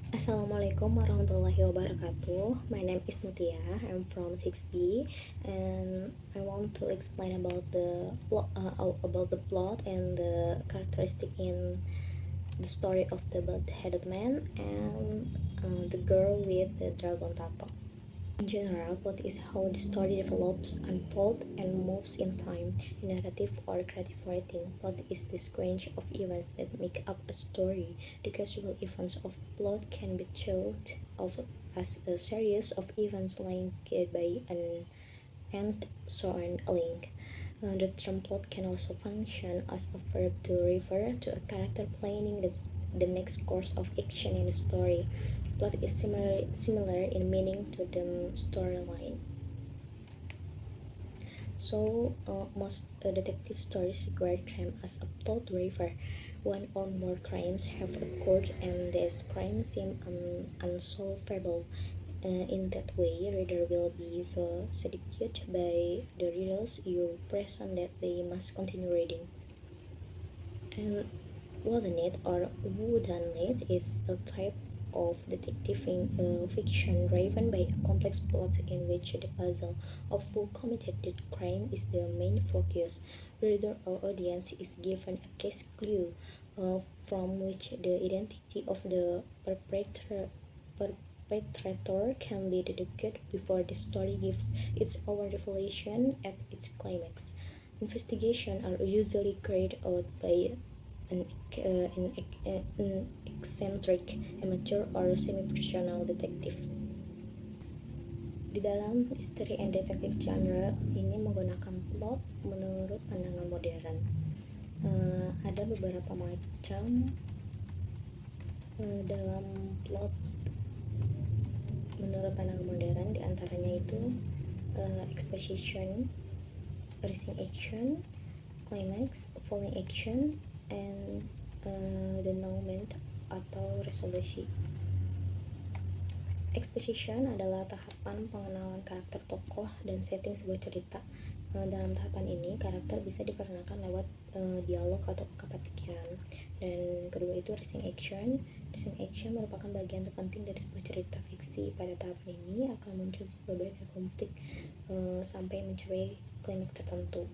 Assalamualaikum warahmatullahi wabarakatuh. My name is Mutia. I'm from 6B, and I want to explain about the plot and the characteristic in the story of the bald-headed man and the girl with the dragon tattoo. In general, plot is how the story develops, unfolds, and moves in time. In narrative or creative writing, plot is the sequence of events that make up a story. The casual events of plot can be thought of as a series of events linked by an end, so on a link. The term plot can also function as a verb to refer to a character planning the next course of action in the story. Plot is similar in meaning to the storyline. So, most detective stories require crime as a plot driver. One or more crimes have occurred, and these crimes seem unsolvable. In that way, reader will be so seduced by the riddles you present that they must continue reading. And whodunit or whodunit is a type of detective fiction driven by a complex plot in which the puzzle of who committed the crime is the main focus. Reader or audience is given a case clue from which the identity of the perpetrator can be deduced before the story gives its own revelation at its climax. Investigations are usually carried out by an, an eccentric, amateur, or semi-professional detective. Di dalam misteri and detective genre ini menggunakan plot menurut pandangan modern. Ada beberapa macam dalam plot menurut pandangan modern, diantaranya itu exposition, rising action, climax, falling action, and denouement atau resolusi. Exposition adalah tahapan pengenalan karakter tokoh dan setting sebuah cerita. Dalam tahapan ini, karakter bisa diperkenalkan lewat dialog atau ungkapan pikiran. Dan kedua itu rising action. Rising action merupakan bagian terpenting dari sebuah cerita fiksi. Pada tahapan ini akan muncul berbagai konflik sampai mencapai klimaks tertentu.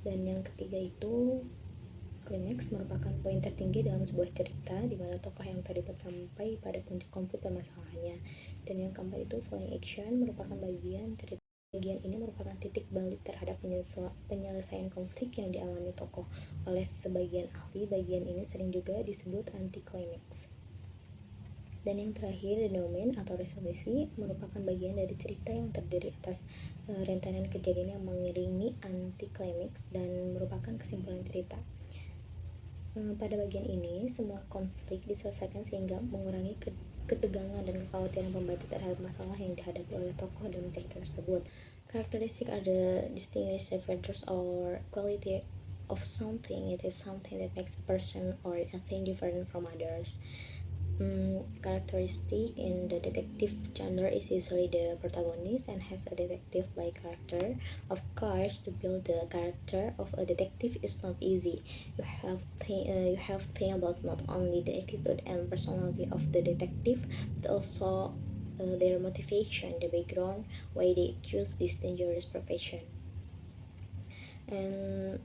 Dan yang ketiga itu klimaks merupakan poin tertinggi dalam sebuah cerita di mana tokoh yang terlibat sampai pada puncak konflik permasalahannya. Dan yang keempat itu falling action merupakan bagian cerita. Bagian ini merupakan titik balik terhadap penyelesaian konflik yang dialami tokoh. Oleh sebagian ahli, bagian ini sering juga disebut anti climax. Dan yang terakhir, denouement atau resolusi merupakan bagian dari cerita yang terdiri atas rentetan kejadian yang mengiringi anti climax dan merupakan kesimpulan cerita. Pada bagian ini, semua konflik diselesaikan sehingga mengurangi ketegangan dan kekhawatiran pembaca terhadap masalah yang dihadapi oleh tokoh dalam cerita tersebut. Characteristic are the distinguishing features or quality of something. It is something that makes a person or a thing different from others. Characteristic in the detective genre is usually the protagonist and has a detective-like character. Of course, to build the character of a detective is not easy. You have to think about not only the attitude and personality of the detective, but also their motivation, the background, why they choose this dangerous profession. And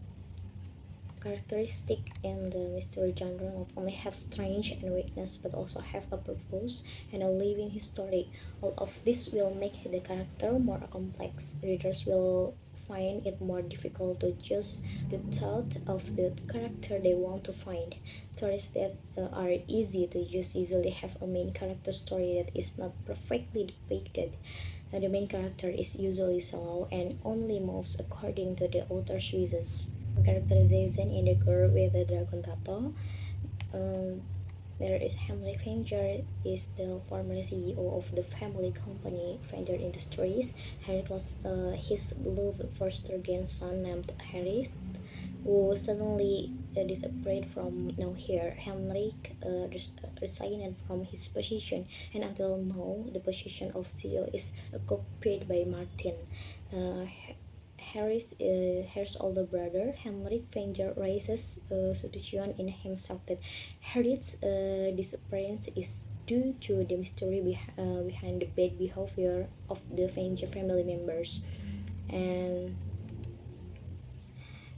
characteristic in the mystery genre not only have strength and weakness but also have a purpose and a living history. All of this will make the character more complex. Readers will find it more difficult to choose the thought of the character they want to find. Stories that are easy to use usually have a main character story that is not perfectly depicted. The main character is usually slow and only moves according to the author's wishes. Characterization in The Girl with the Dragon Tattoo. There is Henrik Venger, is the former CEO of the family company Venger Industries. Henrik was his beloved foster grandson named Harris, who suddenly disappeared from nowhere. Henrik resigned from his position, and until now, the position of CEO is occupied by Martin. Harry's older brother, Henrik Venger, raises suspicion in himself that Harry's disappearance is due to the mystery behind the bad behavior of the Fenge family members. And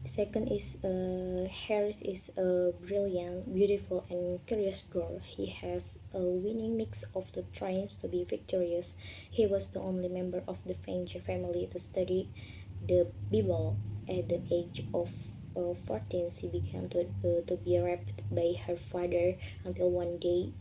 second is Harris is a brilliant, beautiful, and curious girl. He has a winning mix of the tries to be victorious. He was the only member of the Fenge family to study the Bible. At the age of 14, she began to be raped by her father until one day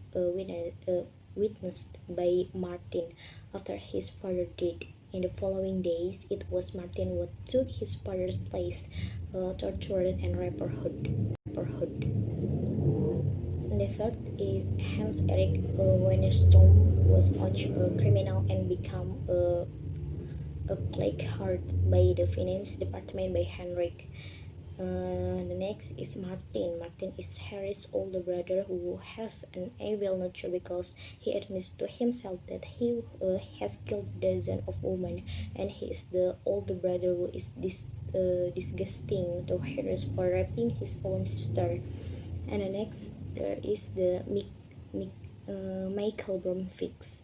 witnessed by Martin after his father died. In the following days, it was Martin who took his father's place, tortured and rapperhood. And the third is Hans Erik Wennerstrom was a criminal and became a plague hard by the finance department by Henrik. The next is Martin. Martin is Harry's older brother who has an evil nature because he admits to himself that he has killed dozens of women, and he is the older brother who is disgusting to Harry for raping his own sister. And the next there is the Michael Bromfix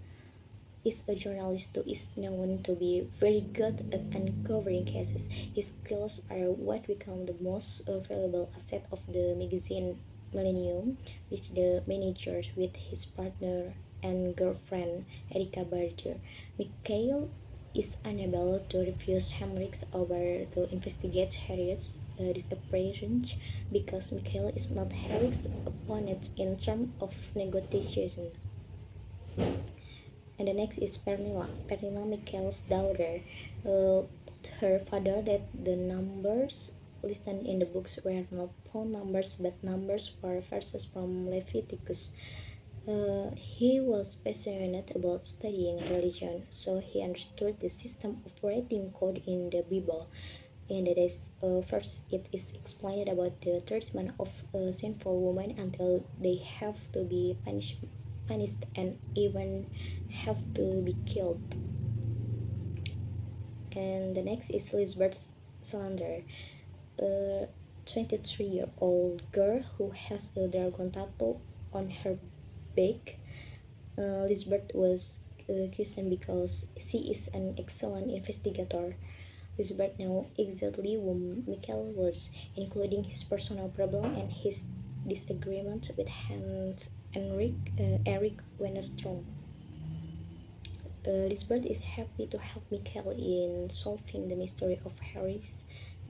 is a journalist who is known to be very good at uncovering cases. His skills are what become the most valuable asset of the magazine Millennium, which the manager with his partner and girlfriend Erika Barger. Mikhail is unable to refuse Henrik's offer to investigate Harry's disappearance because Mikhail is not Harry's opponent in terms of negotiation. And the next is Pernilla. Pernilla, Mikhail's daughter. Her father that the numbers listed in the books were not phone numbers but numbers for verses from Leviticus. He was passionate about studying religion, so he understood the system of writing code in the Bible. In the days first, it is explained about the treatment of sinful women until they have to be punished and even have to be killed. And the next is Lisbeth Salander, a 23-year-old girl who has a dragon tattoo on her back. Lisbeth was chosen because she is an excellent investigator. Lisbeth knew exactly who Mikhail was, including his personal problem and his disagreement with Hans Erik Wennerstrom. Lisbeth is happy to help Mikhail in solving the mystery of Harry's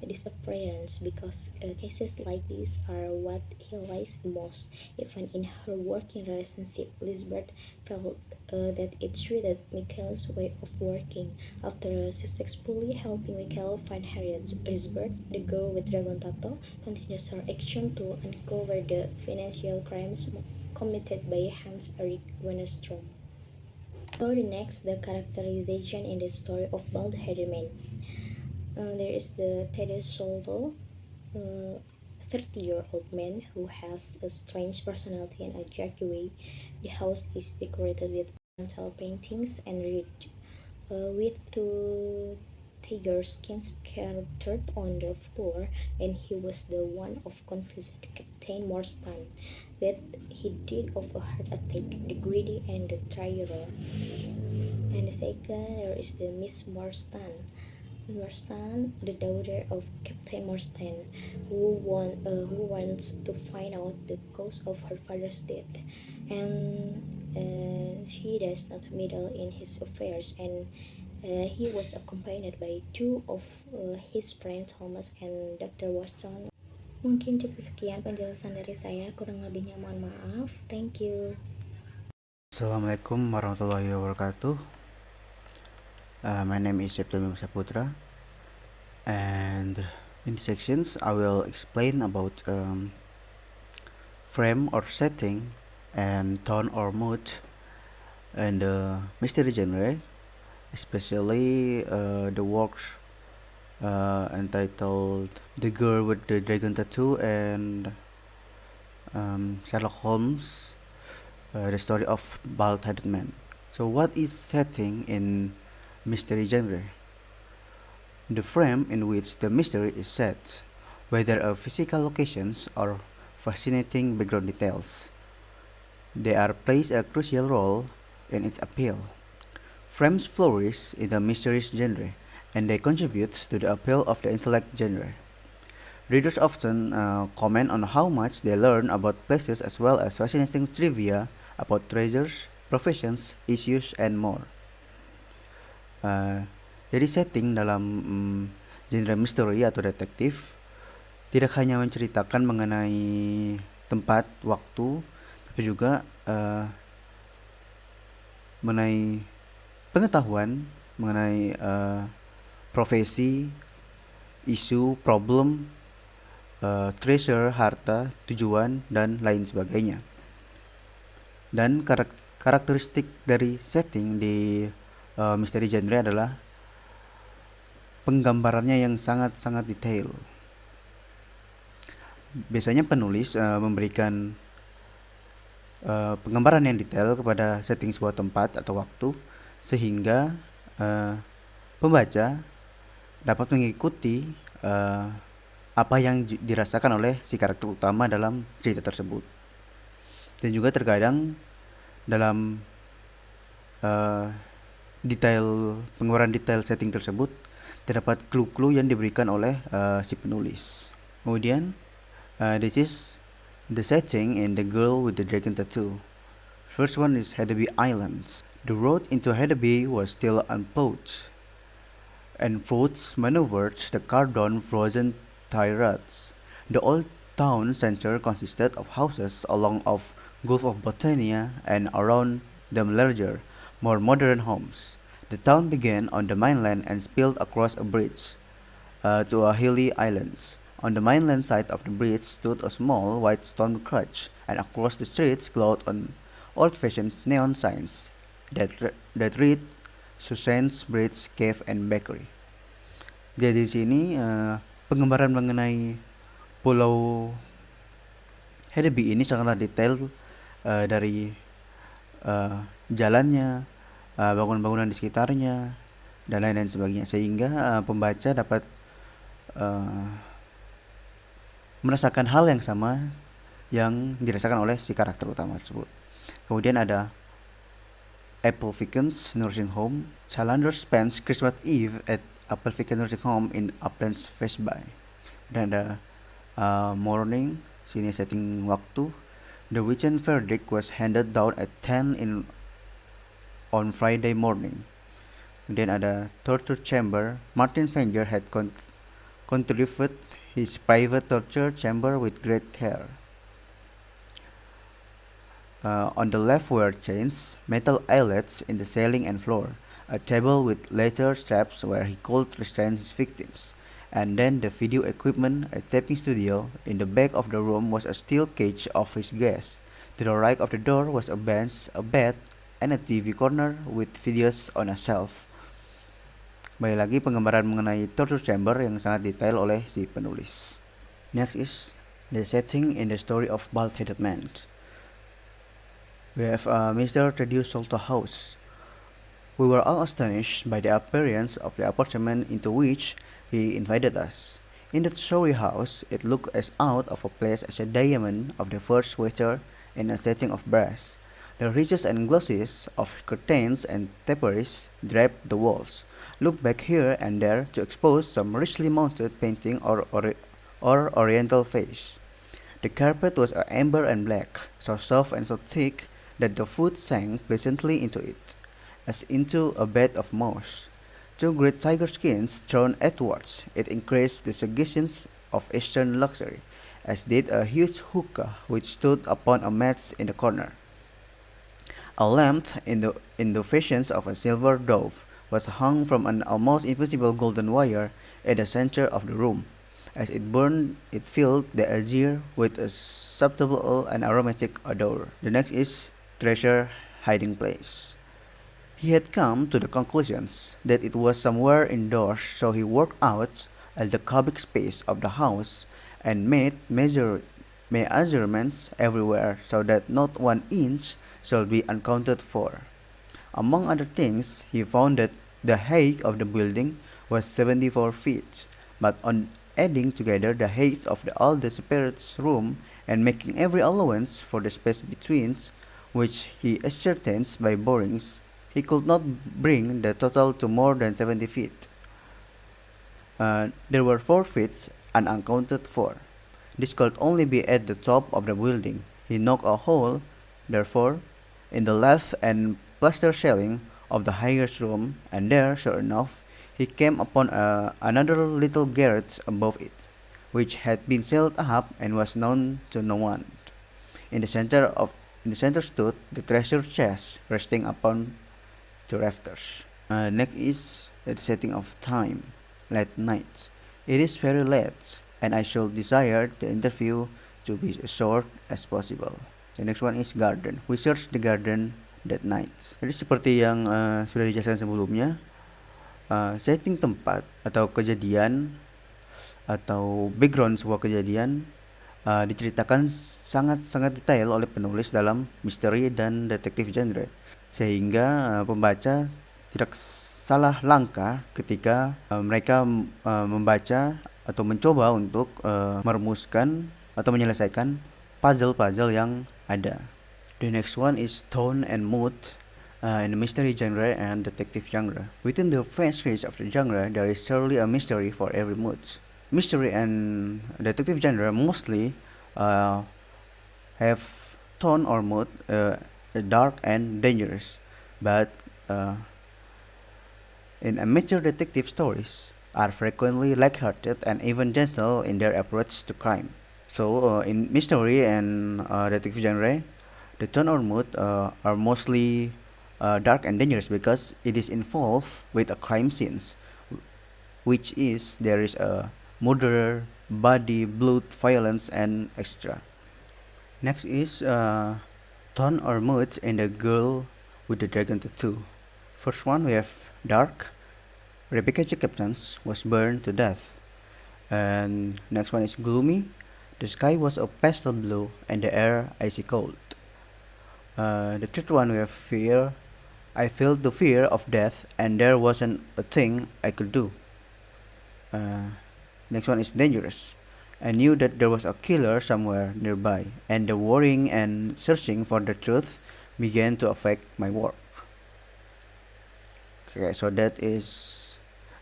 disappearance because cases like this are what he likes the most. Even in her working relationship, Lisbeth felt that it suited Mikhail's way of working. After successfully helping Mikhail find Harriet, Lisbeth, the girl with dragon tattoo, continues her action to uncover the financial crimes committed by Hans Erik Wennerstrom. So the next, the characterization in the story of Bald-Headed Man. There is the Teddy Soldo, a 30-year-old man who has a strange personality and a jerky way. The house is decorated with oriental paintings and red, with two tiger skins scattered on the floor, and he was the one of confessed Captain Morstan that he died of a heart attack, the greedy and the tyro. And the second, there is the Miss Morstan. Morstan, the daughter of Captain Morstan, who wants to find out the cause of her father's death, and she does not meddle in his affairs. And he was accompanied by two of his friends, Thomas and Dr. Watson. Mungkin cukup sekian penjelasan dari saya, kurang lebihnya mohon maaf. Thank you. Assalamualaikum warahmatullahi wabarakatuh. My name is September Saputra, and in these sections I will explain about frame or setting and tone or mood and the mystery genre, especially the works entitled The Girl with the Dragon Tattoo and Sherlock Holmes, the story of Bald-Headed Man. So what is setting in mystery genre? The frame in which the mystery is set, whether of physical locations or fascinating background details. They are plays a crucial role in its appeal. Frames flourish in the mysteries genre, and they contribute to the appeal of the intellect genre. Readers often comment on how much they learn about places as well as fascinating trivia about treasures, professions, issues, and more. Jadi setting dalam genre misteri atau detektif tidak hanya menceritakan mengenai tempat, waktu, tapi juga mengenai pengetahuan, mengenai profesi, isu, problem, treasure, harta, tujuan, dan lain sebagainya. Dan karakteristik dari setting di misteri genre adalah penggambarannya yang sangat-sangat detail. Biasanya penulis memberikan penggambaran yang detail kepada setting sebuah tempat atau waktu sehingga pembaca dapat mengikuti apa yang dirasakan oleh si karakter utama dalam cerita tersebut. Dan juga terkadang dalam penggambaran detail setting tersebut terdapat clue-clue yang diberikan oleh si penulis. Kemudian this is the setting in The Girl with the Dragon Tattoo. First one is Hedeby Island. The road into Hedeby was still unplowed, and Fruits maneuvered the car down frozen tie roads. The old town center consisted of houses along of Gulf of Bothnia and around them larger, more modern homes. The town began on the mainland and spilled across a bridge to a hilly island. On the mainland side of the bridge stood a small white stone crutch, and across the streets glowed on old-fashioned neon signs that read Susan's Bridge Cave and Bakery. Jadi di sini penggambaran mengenai Pulau Hedeby ini sangatlah detail dari jalannya, bangunan-bangunan di sekitarnya, dan lain-lain sebagainya, sehingga pembaca dapat merasakan hal yang sama yang dirasakan oleh si karakter utama tersebut. Kemudian ada Appleviken's Nursing Home. Salander spends Christmas Eve at Appleviken Nursing Home in Uplands Westby. Dan ada morning, sini setting waktu. The weekend verdict was handed down at 10 on Friday morning. Kemudian ada torture chamber. Martin Fanger had contrived his private torture chamber with great care. On the left were chains, metal eyelets in the ceiling and floor, a table with leather straps where he could restrain his victims, and then the video equipment, a taping studio. In the back of the room was a steel cage of his guests. To the right of the door was a bench, a bed, and a TV corner with videos on a shelf. Kembali lagi penggambaran mengenai torture chamber yang sangat detail oleh si penulis. Next is the setting in the story of Bald-Headed Man. We have Mr. Thaddeus Sholto House. We were all astonished by the appearance of the apartment into which he invited us. In that showy house, it looked as out of place as a diamond of the first water in a setting of brass. The riches and glosses of curtains and tapestries draped the walls. Look back here and there to expose some richly mounted painting or oriental vase. The carpet was amber and black, so soft and so thick that the foot sank pleasantly into it, as into a bed of moss. Two great tiger skins thrown outwards, it increased the suggestions of Eastern luxury, as did a huge hookah which stood upon a mat in the corner. A lamp in the fashion of a silver dove was hung from an almost invisible golden wire at the center of the room. As it burned, it filled the azure with a subtle and aromatic odor. The next is treasure hiding place. He had come to the conclusions that it was somewhere indoors, so he worked out at the cubic space of the house and made measurements everywhere so that not 1 inch should be unaccounted for. Among other things, he found that the height of the building was 74 feet, but on adding together the height of all the separate rooms and making every allowance for the space between, which he ascertains by borings, he could not bring the total to more than 70 feet. There were 4 feet, and uncounted 4. This could only be at the top of the building. He knocked a hole, therefore, in the lath and plaster ceiling of the highest room, and there, sure enough, he came upon another little garret above it, which had been sealed up and was known to no one. In the center stood the treasure chest, resting upon the rafters. Next is the setting of time, late night. It is very late, and I should desire the interview to be as short as possible. The next one is garden. We search the garden that night. Jadi seperti yang sudah dijelaskan sebelumnya, setting tempat atau kejadian atau background sebuah kejadian diceritakan sangat-sangat detail oleh penulis dalam misteri dan detektif genre, sehingga pembaca tidak salah langkah ketika mereka membaca atau mencoba untuk merumuskan atau menyelesaikan puzzle-puzzle yang ada. The next one is tone and mood in the mystery genre and detective genre. Within the first phase of the genre, there is surely a mystery for every mood. Mystery and detective genre mostly have tone or mood dark and dangerous, but in amateur detective stories are frequently light-hearted and even gentle in their approach to crime. So in mystery and detective genre, the tone or mood are mostly dark and dangerous because it is involved with a crime scenes, which is there is a murder, body, blood, violence, and extra. Next is tone or mood in the girl with the dragon tattoo. First one we have dark. Rebecca Jacobs was burned to death. And next one is gloomy. The sky was a pastel blue and the air icy cold. The third one we have fear. I felt the fear of death and there wasn't a thing I could do. Next one is dangerous. I knew that there was a killer somewhere nearby, and the worrying and searching for the truth began to affect my work. Okay, so that is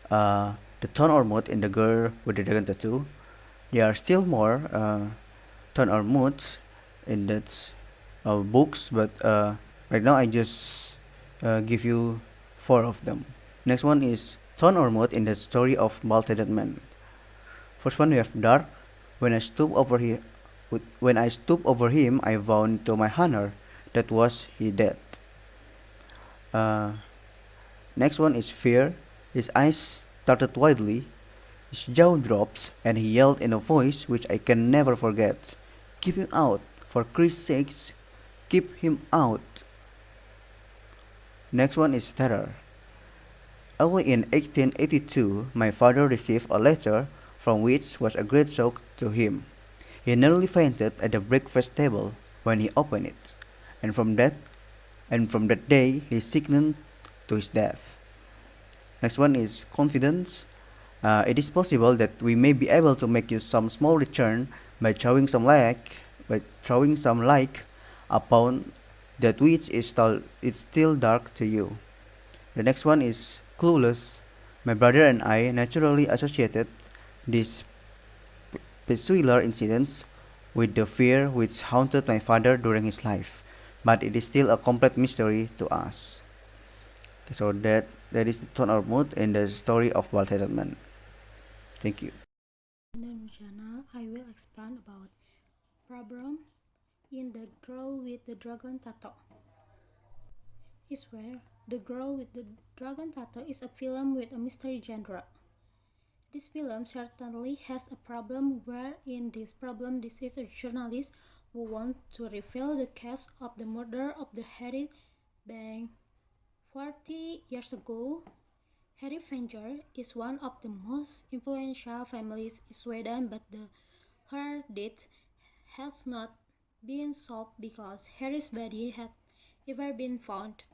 the tone or mood in the girl with the dragon tattoo. There are still more tone or moods in that books, but right now I just give you 4 of them. Next one is tone or mood in the story of Bald-Headed Man. First one we have dark. When I stooped over him, I vowed to my honor that was he dead. Next one is fear. His eyes started widely, his jaw dropped, and he yelled in a voice which I can never forget. Keep him out, for Christ's sakes, keep him out. Next one is terror. Early in 1882, my father received a letter from which was a great shock to him. He nearly fainted at the breakfast table when he opened it, and from that day he sickened to his death. Next one is confidence. It is possible that we may be able to make you some small return by throwing some light upon that which is still dark to you. The next one is clueless. My brother and I naturally associated these peculiar incidents with the fear which haunted my father during his life, but it is still a complete mystery to us. Okay, so that is the tone or mood in the story of Bald-Headed Man. Thank you. Nurjana, I will explain about problem in The Girl with the Dragon Tattoo. I swear, The Girl with the Dragon Tattoo is a film with a mystery genre. This film certainly has a problem where in this problem this is a journalist who wants to reveal the case of the murder of the Harry Bank 40 years ago. Harry Wenger is one of the most influential families in Sweden, but her death has not been solved because Harry's body had never been found.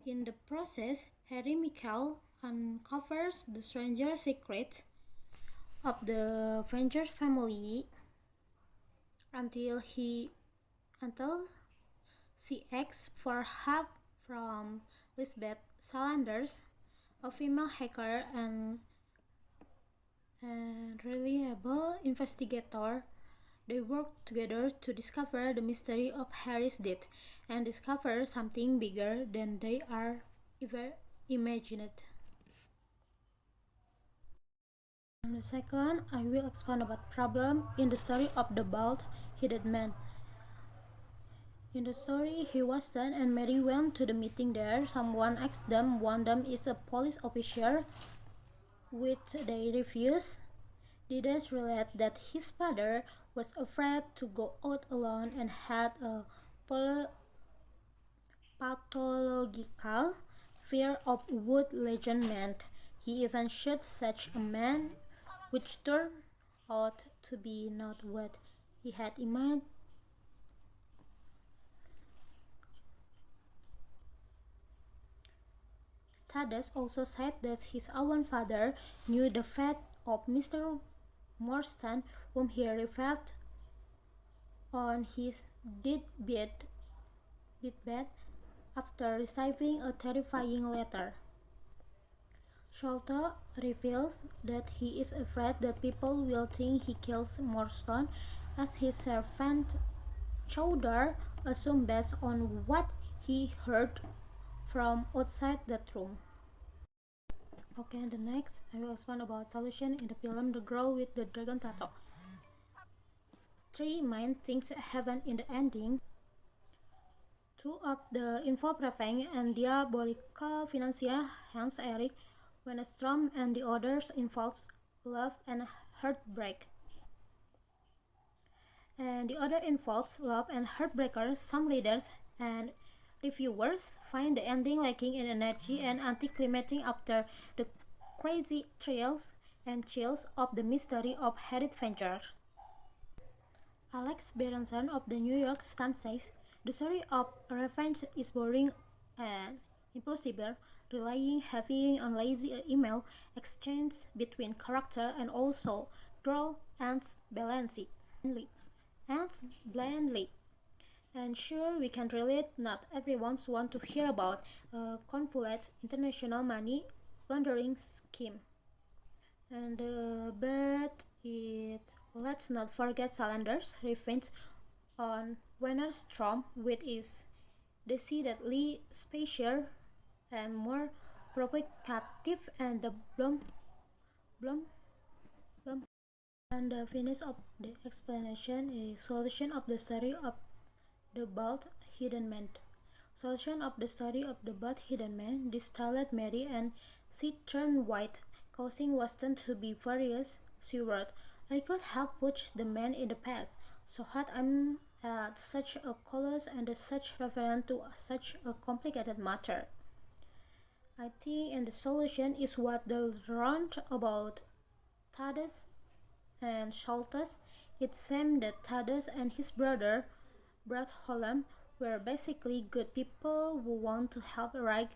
In the process, Harry Michael uncovers the stranger secret of the Wenger family until She asks for help from Lisbeth Salanders, a female hacker and reliable investigator. They work together to discover the mystery of Harry's death and discover something bigger than they are ever imagined. And the second, I will expound about problem in the story of the bald-headed man. In the story, Hugh Watson and Mary went to the meeting there. Someone asked them, one of them is a police officer, which they refused. Didace related that his father was afraid to go out alone and had a pathological fear of what legend meant. He even shot such a man, which turned out to be not what he had imagined. Thaddeus also said that his own father knew the fate of Mr. Morstan, whom he revealed on his deathbed after receiving a terrifying letter. Sholto reveals that he is afraid that people will think he kills Morstan, as his servant Chowder assumed based on what he heard from outside that room. Okay, and the next, I will explain about solution in the film The Girl with the Dragon Tattoo. Three main things happen in the ending. Two of the involved Raveng and Diabolical Financier Hans Erik Wennerstrom, and the others involves love and heartbreak. And the other involves love and heartbreaker. Some readers and reviewers find the ending lacking in energy and anticlimactic after the crazy thrills and chills of the mystery of Harriet Venture. Alex Berenson of the New York Times says, the story of revenge is boring and impossible, relying heavily on lazy email exchange between characters and also draw ends blindly. And sure, we can relate, not everyone wants to hear about a convoluted international money laundering scheme. And let's not forget Salander's revenge on Wennerstrom with its decidedly spicier and more provocative, and the Blum. And the finish of the explanation is solution of the story of the bald hidden man. Solution of the story of the bald hidden man. This startled Mary and she turned white, causing Watson to be furious. She wrote, I could have pushed the man in the past, so had I'm at such a callous and such reference to such a complicated matter. I think and the solution is what they learned about Thaddeus and Sholtus. It seemed that Thaddeus and his brother, Brad Holland, were basically good people who want to help right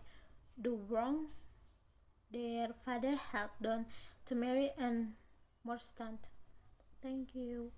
the wrong their father had done to Mary and Morstan. Thank you.